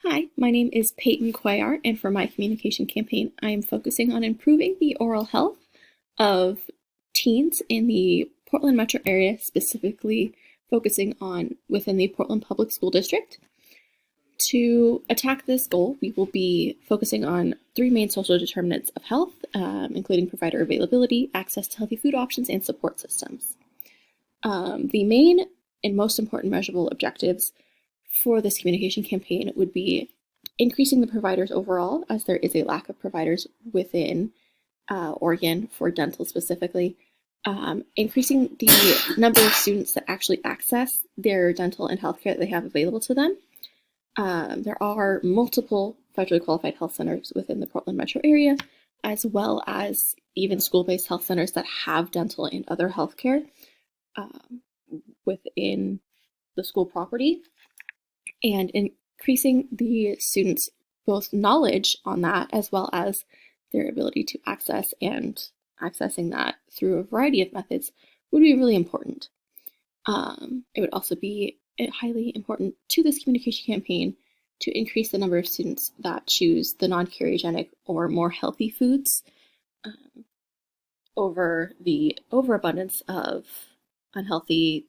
Hi, my name is Peyton Cuellar, and for my communication campaign, I am focusing on improving the oral health of teens in the Portland metro area, specifically focusing on within the Portland Public School District. To attack this goal, we will be focusing on three main social determinants of health, including provider availability, access to healthy food options, and support systems. The main and most important measurable objectives for this communication campaign would be increasing the providers overall, as there is a lack of providers within Oregon for dental specifically, increasing the number of students that actually access their dental and healthcare that they have available to them. There are multiple federally qualified health centers within the Portland metro area, as well as even school-based health centers that have dental and other healthcare within the school property, and increasing the students' both knowledge on that as well as their ability to access, and accessing that through a variety of methods would be really important. It would also be highly important to this communication campaign to increase the number of students that choose the non-cariogenic or more healthy foods over the overabundance of unhealthy,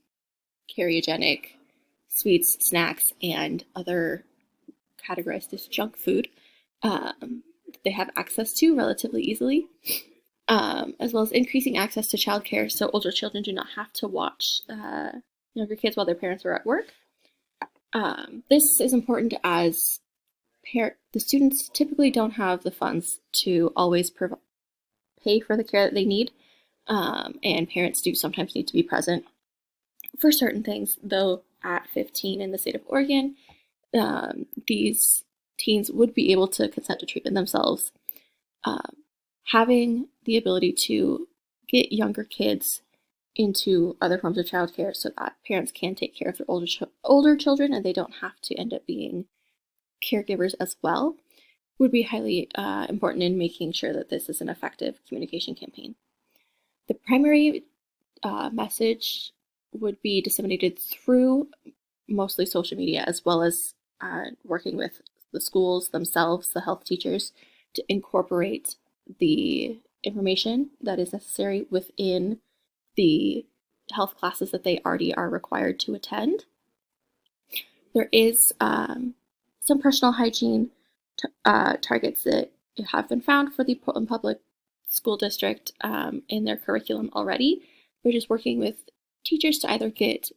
cariogenic sweets, snacks, and other categorized as junk food they have access to relatively easily, as well as increasing access to childcare so older children do not have to watch younger kids while their parents are at work. This is important as the students typically don't have the funds to always pay for the care that they need, and parents do sometimes need to be present for certain things, though at 15 in the state of Oregon, these teens would be able to consent to treatment themselves. Having the ability to get younger kids into other forms of childcare so that parents can take care of their older children and they don't have to end up being caregivers as well would be highly important in making sure that this is an effective communication campaign. The primary message would be disseminated through mostly social media, as well as working with the schools themselves, the health teachers, to incorporate the information that is necessary within the health classes that they already are required to attend. There is some personal hygiene targets that have been found for the Portland Public School District in their curriculum already. We're just working with teachers to either get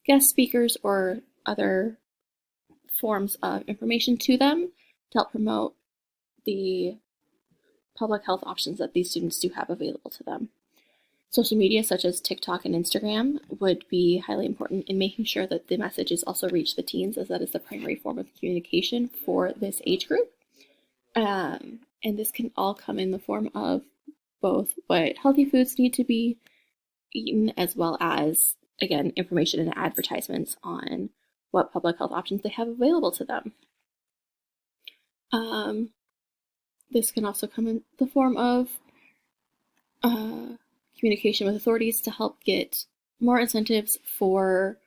guest speakers or other forms of information to them to help promote the public health options that these students do have available to them. Social media such as TikTok and Instagram would be highly important in making sure that the messages also reach the teens, as that is the primary form of communication for this age group. And this can all come in the form of both what healthy foods need to be eaten, as well as, again, information and advertisements on what public health options they have available to them. This can also come in the form of communication with authorities to help get more incentives for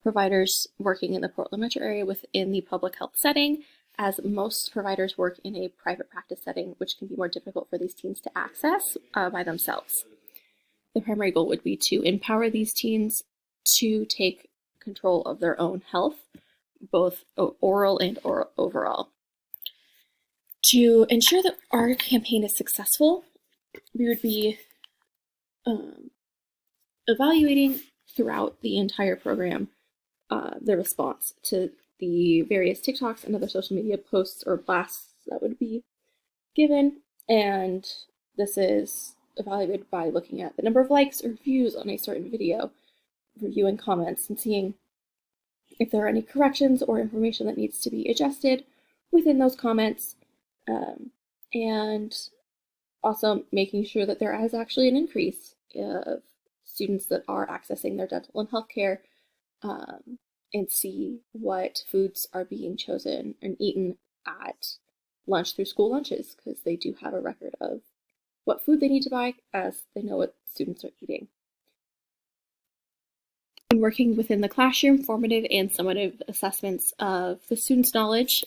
providers working in the Portland metro area within the public health setting, as most providers work in a private practice setting, which can be more difficult for these teens to access by themselves. The primary goal would be to empower these teens to take control of their own health, both oral and overall. To ensure that our campaign is successful, we would be evaluating throughout the entire program the response to the various TikToks and other social media posts or blasts that would be given, and this is evaluated by looking at the number of likes or views on a certain video, reviewing comments, and seeing if there are any corrections or information that needs to be adjusted within those comments, and also making sure that there is actually an increase of students that are accessing their dental and healthcare, and see what foods are being chosen and eaten at lunch through school lunches, because they do have a record of what food they need to buy, as they know what students are eating. When working within the classroom, formative and summative assessments of the student's knowledge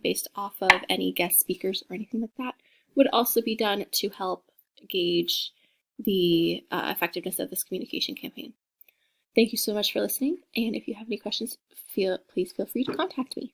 based off of any guest speakers or anything like that would also be done to help gauge the effectiveness of this communication campaign. Thank you so much for listening, and if you have any questions, please feel free to contact me.